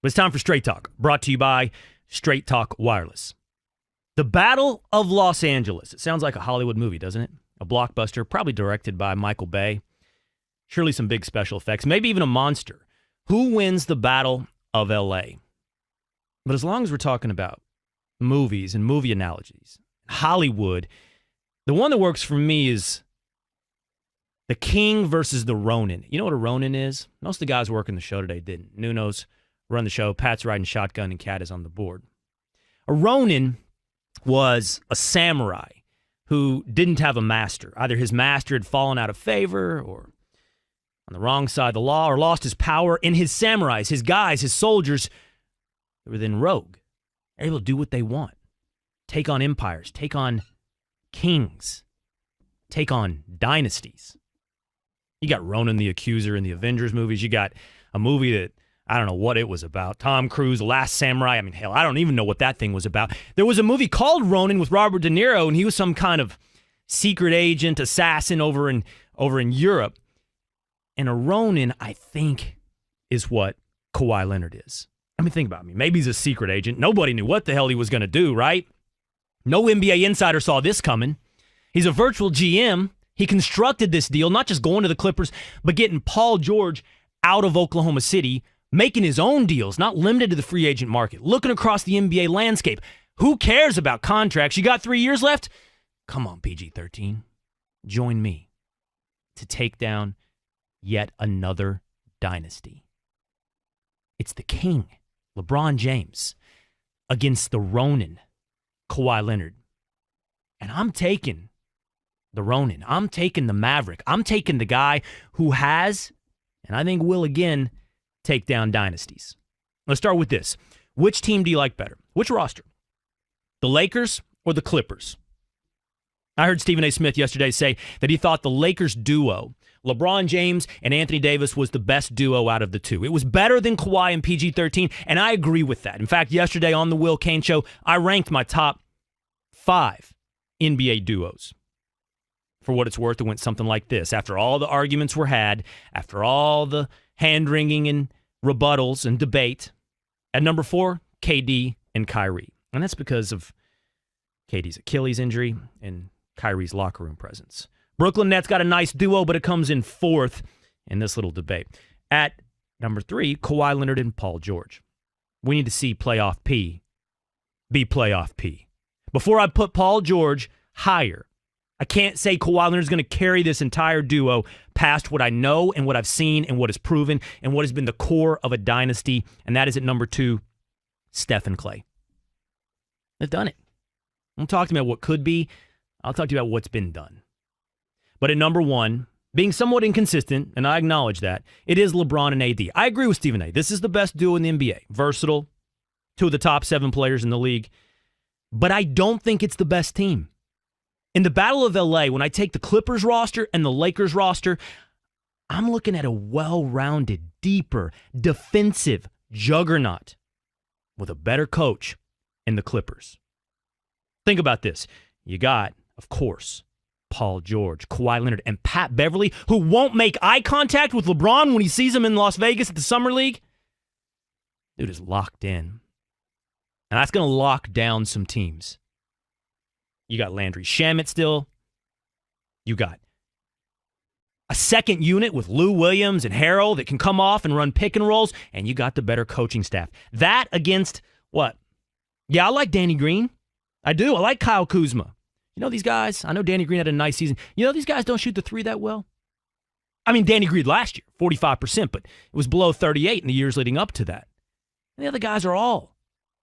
But it's time for Straight Talk, brought to you by Straight Talk Wireless. The Battle of Los Angeles. It sounds like a Hollywood movie, doesn't it? A blockbuster, probably directed by Michael Bay. Surely some big special effects, maybe even a monster. Who wins the Battle of L.A.? But as long as we're talking about movies and movie analogies, Hollywood, the one that works for me is the King versus the Ronin. You know what a Ronin is? Most of the guys working the show today didn't. Nuno's run the show, Pat's riding shotgun, and Cat is on the board. A Ronin was a samurai who didn't have a master. Either his master had fallen out of favor or on the wrong side of the law or lost his power. And his samurais, his guys, his soldiers, they were then rogue. They're able to do what they want. Take on empires, take on kings, take on dynasties. You got Ronan the Accuser in the Avengers movies. You got a movie that, I don't know what it was about. Tom Cruise, The Last Samurai. I mean, hell, I don't even know what that thing was about. There was a movie called Ronin with Robert De Niro, and he was some kind of secret agent, assassin over in Europe. And a Ronin, I think, is what Kawhi Leonard is. I mean, think about me. Maybe he's a secret agent. Nobody knew what the hell he was going to do, right? No NBA insider saw this coming. He's a virtual GM. He constructed this deal, not just going to the Clippers, but getting Paul George out of Oklahoma City, making his own deals, not limited to the free agent market, looking across the NBA landscape. Who cares about contracts? You got 3 years left? Come on, PG-13. Join me to take down yet another dynasty. It's the King, LeBron James, against the Ronin, Kawhi Leonard. And I'm taking the Ronin. I'm taking the Maverick. I'm taking the guy who has, and I think will again, take down dynasties. Let's start with this. Which team do you like better? Which roster? The Lakers or the Clippers? I heard Stephen A. Smith yesterday say that he thought the Lakers duo, LeBron James and Anthony Davis, was the best duo out of the two. It was better than Kawhi and PG-13, and I agree with that. In fact, yesterday on the Will Cain Show, I ranked my top 5 NBA duos. For what it's worth, it went something like this. After all the arguments were had, after all the hand-wringing and rebuttals and debate, at number 4, KD and Kyrie. And that's because of KD's Achilles injury and Kyrie's locker room presence. Brooklyn Nets got a nice duo, but it comes in 4th in this little debate. At number 3, Kawhi Leonard and Paul George. We need to see playoff P be playoff P. Before I put Paul George higher, I can't say Kawhi Leonard is going to carry this entire duo past what I know and what I've seen and what is proven and what has been the core of a dynasty, and that is at number 2, Steph and Clay. They've done it. I'm talking about what could be. I'll talk to you about what's been done. But at number 1, being somewhat inconsistent, and I acknowledge that, it is LeBron and AD. I agree with Stephen A. This is the best duo in the NBA. Versatile, 2 of the top 7 players in the league. But I don't think it's the best team. In the Battle of L.A., when I take the Clippers roster and the Lakers roster, I'm looking at a well-rounded, deeper, defensive juggernaut with a better coach in the Clippers. Think about this. You got, of course, Paul George, Kawhi Leonard, and Pat Beverly, who won't make eye contact with LeBron when he sees him in Las Vegas at the Summer League. Dude is locked in. And that's going to lock down some teams. You got Landry Shamet still. You got a second unit with Lou Williams and Harrell that can come off and run pick and rolls, and you got the better coaching staff. That against what? Yeah, I like Danny Green. I do. I like Kyle Kuzma. You know these guys? I know Danny Green had a nice season. You know these guys don't shoot the 3 that well? I mean, Danny Green last year, 45%, but it was below 38 in the years leading up to that. And the other guys are all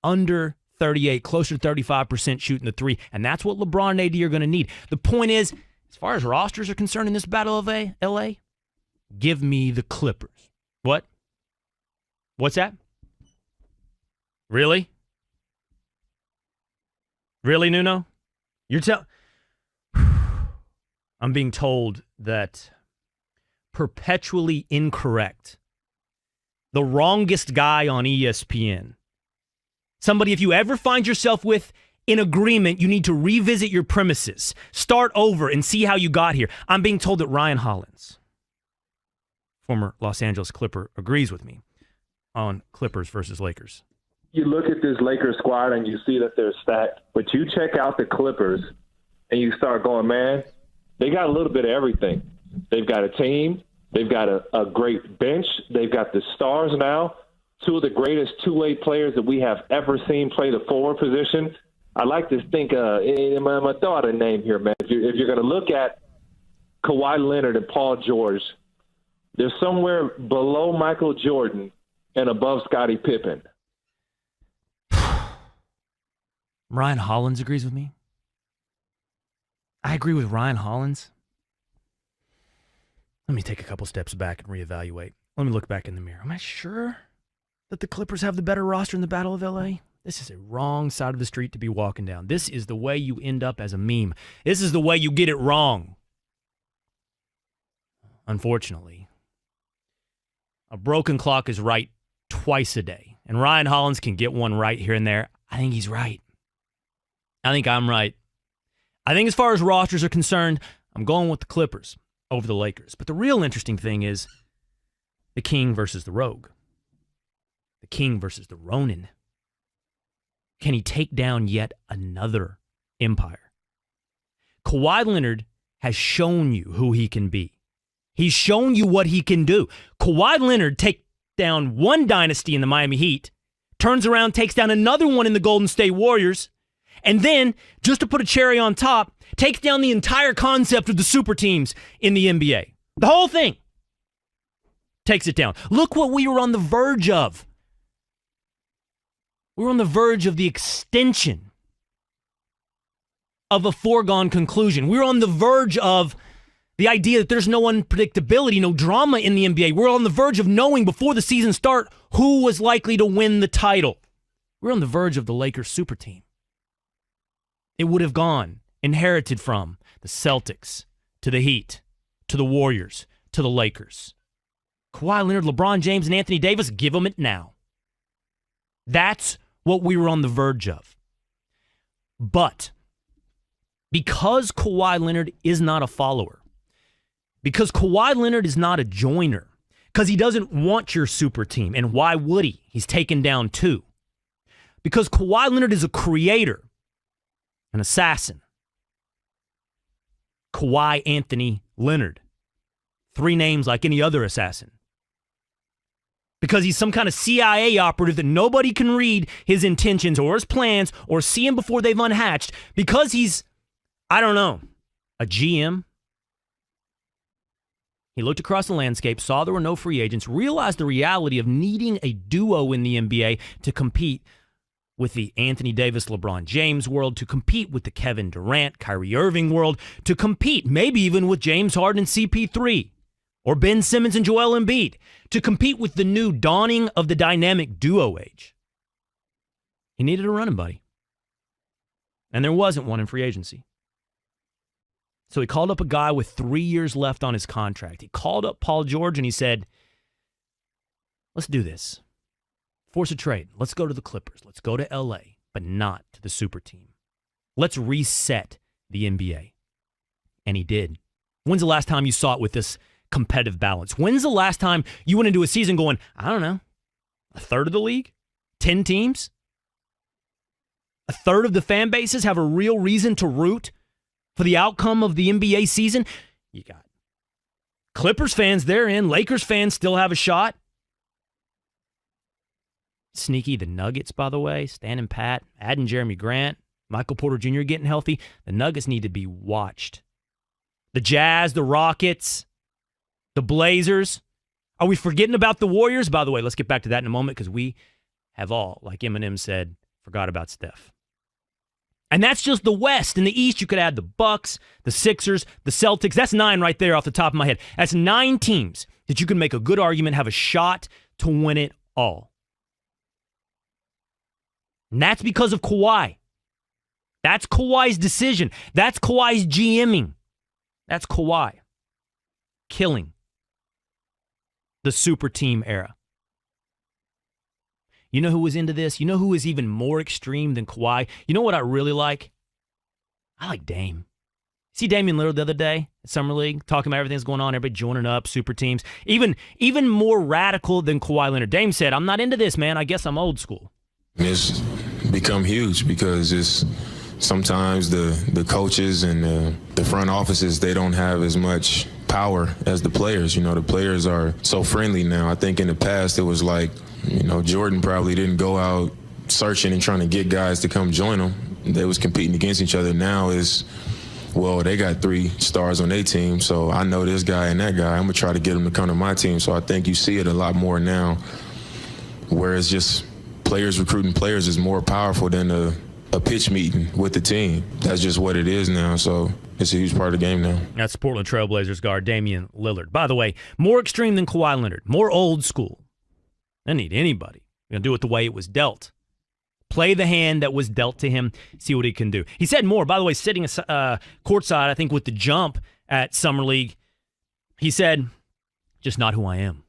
under 38, closer to 35% shooting the 3, and that's what LeBron and AD are going to need. The point is, as far as rosters are concerned in this Battle of L.A., give me the Clippers. What? What's that? Really? Really, Nuno? I'm being told that perpetually incorrect, the wrongest guy on ESPN, somebody if you ever find yourself with in agreement, you need to revisit your premises, start over, and see how you got here. I'm being told that Ryan Hollins, former Los Angeles Clipper, agrees with me on Clippers versus Lakers. You look at this Lakers squad and you see that they're stacked, but you check out the Clippers and you start going, man, they got a little bit of everything. They've got a team. They've got a great bench. They've got the stars now, two of the greatest two-way players that we have ever seen play the forward position. I like to think, I'm going to throw out a name here, man. If you're going to look at Kawhi Leonard and Paul George, they're somewhere below Michael Jordan and above Scottie Pippen. Ryan Hollins agrees with me. I agree with Ryan Hollins. Let me take a couple steps back and reevaluate. Let me look back in the mirror. Am I sure that the Clippers have the better roster in the Battle of LA? This is a wrong side of the street to be walking down. This is the way you end up as a meme. This is the way you get it wrong. Unfortunately, a broken clock is right twice a day. And Ryan Hollins can get one right here and there. I think he's right. I think I'm right. I think as far as rosters are concerned, I'm going with the Clippers over the Lakers. But the real interesting thing is the king versus the rogue. The king versus the Ronin. Can he take down yet another empire? Kawhi Leonard has shown you who he can be. He's shown you what he can do. Kawhi Leonard takes down one dynasty in the Miami Heat, turns around, takes down another one in the Golden State Warriors, and then, just to put a cherry on top, takes down the entire concept of the super teams in the NBA. The whole thing. Takes it down. Look what we were on the verge of. We were on the verge of the extension of a foregone conclusion. We were on the verge of the idea that there's no unpredictability, no drama in the NBA. We're on the verge of knowing before the season start who was likely to win the title. We're on the verge of the Lakers super team. It would have gone, inherited from the Celtics, to the Heat, to the Warriors, to the Lakers. Kawhi Leonard, LeBron James, and Anthony Davis, give them it now. That's what we were on the verge of. But because Kawhi Leonard is not a follower, because Kawhi Leonard is not a joiner, because he doesn't want your super team, and why would he? He's taken down two. Because Kawhi Leonard is a creator, an assassin. Kawhi Anthony Leonard. Three names like any other assassin. Because he's some kind of CIA operative that nobody can read his intentions or his plans or see him before they've unhatched. Because he's, I don't know, a GM. He looked across the landscape, saw there were no free agents, realized the reality of needing a duo in the NBA to compete with the Anthony Davis, LeBron James world, to compete with the Kevin Durant, Kyrie Irving world, to compete maybe even with James Harden and CP3, or Ben Simmons and Joel Embiid, to compete with the new dawning of the dynamic duo age. He needed a running buddy. And there wasn't one in free agency. So he called up a guy with 3 years left on his contract. He called up Paul George and he said, let's do this. Force a trade. Let's go to the Clippers. Let's go to LA, but not to the super team. Let's reset the NBA. And he did. When's the last time you saw it with this competitive balance? When's the last time you went into a season going, I don't know, a third of the league? 10 teams? A third of the fan bases have a real reason to root for the outcome of the NBA season? You got Clippers fans, they're in. Lakers fans still have a shot. Sneaky, the Nuggets, by the way, standing pat, adding Jeremy Grant, Michael Porter Jr. getting healthy. The Nuggets need to be watched. The Jazz, the Rockets, the Blazers. Are we forgetting about the Warriors? By the way, let's get back to that in a moment because we have all, like Eminem said, forgot about Steph. And that's just the West. In the East, you could add the Bucks, the Sixers, the Celtics. That's 9 right there off the top of my head. That's 9 teams that you can make a good argument have a shot to win it all. And that's because of Kawhi. That's Kawhi's decision. That's Kawhi's GMing. That's Kawhi killing the super team era. You know who was into this? You know who is even more extreme than Kawhi? You know what I really like? I like Dame. See Damian Lillard the other day at Summer League talking about everything that's going on, everybody joining up, super teams. Even more radical than Kawhi Leonard. Dame said, I'm not into this, man. I guess I'm old school. It's become huge because it's sometimes the coaches and the front offices, they don't have as much power as the players. You know, the players are so friendly now. I think in the past it was like, you know, Jordan probably didn't go out searching and trying to get guys to come join him. They was competing against each other. Now is, well, they got 3 stars on their team, so I know this guy and that guy. I'm going to try to get them to come to my team. So I think you see it a lot more now, where it's just players recruiting players is more powerful than a pitch meeting with the team. That's just what it is now, so it's a huge part of the game now. That's Portland Trailblazers guard Damian Lillard. By the way, more extreme than Kawhi Leonard, more old school. I need anybody. You're going to do it the way it was dealt. Play the hand that was dealt to him, see what he can do. He said more, by the way, sitting courtside, I think, with the jump at Summer League. He said, just not who I am.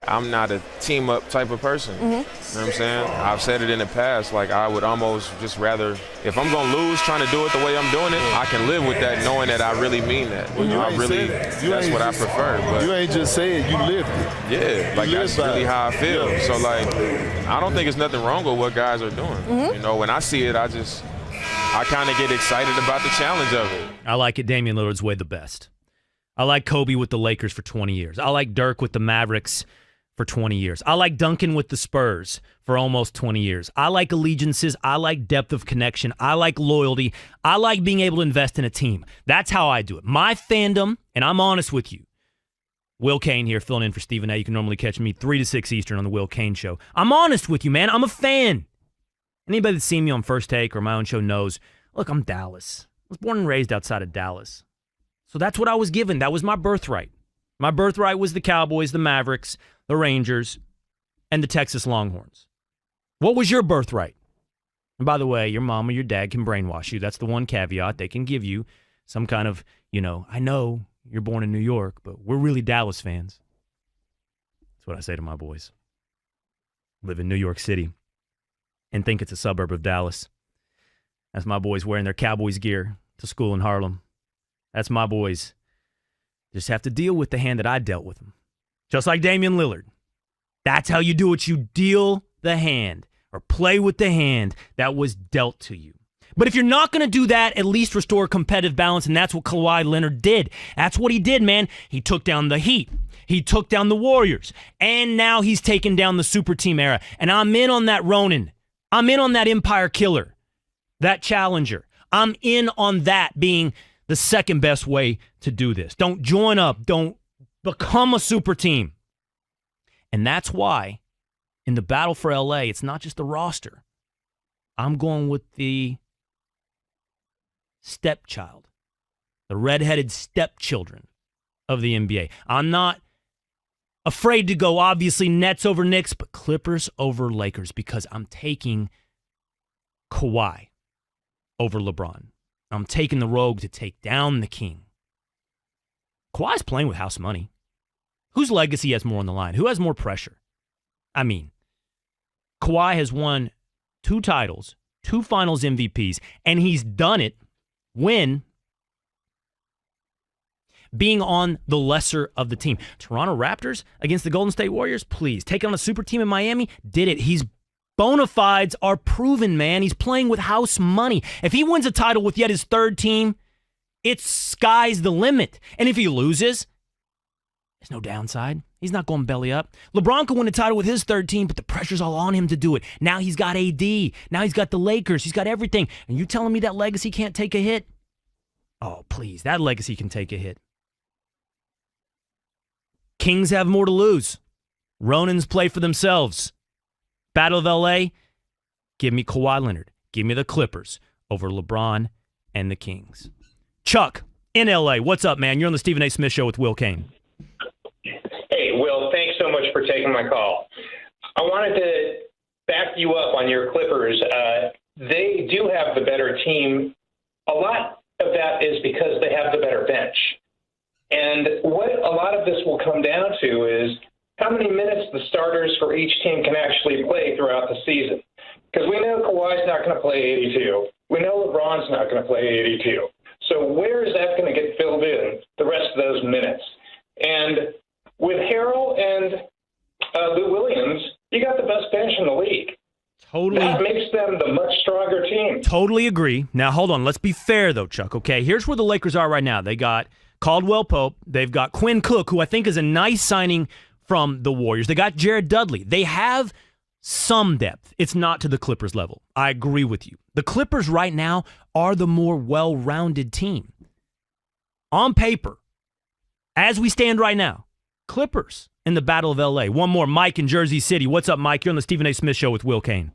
I'm not a team-up type of person. You know what I'm saying? I've said it in the past, like I would almost just rather, if I'm going to lose trying to do it the way I'm doing it, I can live with that knowing that I really mean that. Well, that's what I prefer. But you ain't just say it, you lived it. Yeah, like that's really how I feel. Yeah. So, like, I don't think there's nothing wrong with what guys are doing. You know, when I see it, I kind of get excited about the challenge of it. I like it Damian Lillard's way the best. I like Kobe with the Lakers for 20 years. I like Dirk with the Mavericks for 20 years. I like Duncan with the Spurs for almost 20 years. I like allegiances. I like depth of connection. I like loyalty. I like being able to invest in a team. That's how I do it. My fandom, and I'm honest with you, Will Cain here filling in for Stephen A. You can normally catch me 3 to 6 Eastern on the Will Cain Show. I'm honest with you, man. I'm a fan. Anybody that's seen me on First Take or my own show knows, look, I'm Dallas. I was born and raised outside of Dallas. So that's what I was given. That was my birthright. My birthright was the Cowboys, the Mavericks, the Rangers, and the Texas Longhorns. What was your birthright? And by the way, your mom or your dad can brainwash you. That's the one caveat. They can give you some kind of, I know you're born in New York, but we're really Dallas fans. That's what I say to my boys. Live in New York City and think it's a suburb of Dallas. That's my boys wearing their Cowboys gear to school in Harlem. That's my boys. Just have to deal with the hand that I dealt with them. Just like Damian Lillard. That's how you do it. You deal the hand or play with the hand that was dealt to you. But if you're not going to do that, at least restore competitive balance, and that's what Kawhi Leonard did. That's what he did, man. He took down the Heat. He took down the Warriors. And now he's taken down the super team era. And I'm in on that Ronin. I'm in on that Empire Killer, that Challenger. I'm in on that being the second best way to do this. Don't join up. Don't become a super team. And that's why in the battle for LA, it's not just the roster. I'm going with the stepchild, the redheaded stepchildren of the NBA. I'm not afraid to go, obviously, Nets over Knicks, but Clippers over Lakers because I'm taking Kawhi over LeBron. I'm taking the rogue to take down the king. Kawhi's playing with house money. Whose legacy has more on the line? Who has more pressure? I mean, Kawhi has won 2 titles, 2 finals MVPs, and he's done it when being on the lesser of the team. Toronto Raptors against the Golden State Warriors, please. Taking on a super team in Miami, did it. He's bona fides are proven, man. He's playing with house money. If he wins a title with yet his 3rd team, it's sky's the limit. And if he loses, there's no downside. He's not going belly up. LeBron could win a title with his 3rd team, but the pressure's all on him to do it. Now he's got AD. Now he's got the Lakers. He's got everything. And you telling me that legacy can't take a hit? Oh, please. That legacy can take a hit. Kings have more to lose. Ronins play for themselves. Battle of LA, give me Kawhi Leonard. Give me the Clippers over LeBron and the Kings. Chuck, in LA, what's up, man? You're on the Stephen A. Smith Show with Will Cain. Hey, Will, thanks so much for taking my call. I wanted to back you up on your Clippers. They do have the better team. A lot of that is because they have the better bench. And what a lot of this will come down to is how many minutes the starters for each team can actually play throughout the season. Because we know Kawhi's not going to play 82. We know LeBron's not going to play 82. So where is that going to get filled in the rest of those minutes? And with Harrell and Lou Williams, you got the best bench in the league. Totally. That makes them the much stronger team. Totally agree. Now, hold on. Let's be fair, though, Chuck, okay? Here's where the Lakers are right now. They got Caldwell Pope. They've got Quinn Cook, who I think is a nice signing from the Warriors. They got Jared Dudley. They have some depth. It's not to the Clippers level. I agree with you. The Clippers right now are the more well-rounded team. On paper, as we stand right now, Clippers in the Battle of L.A. One more, Mike in Jersey City. What's up, Mike? You're on the Stephen A. Smith Show with Will Cain.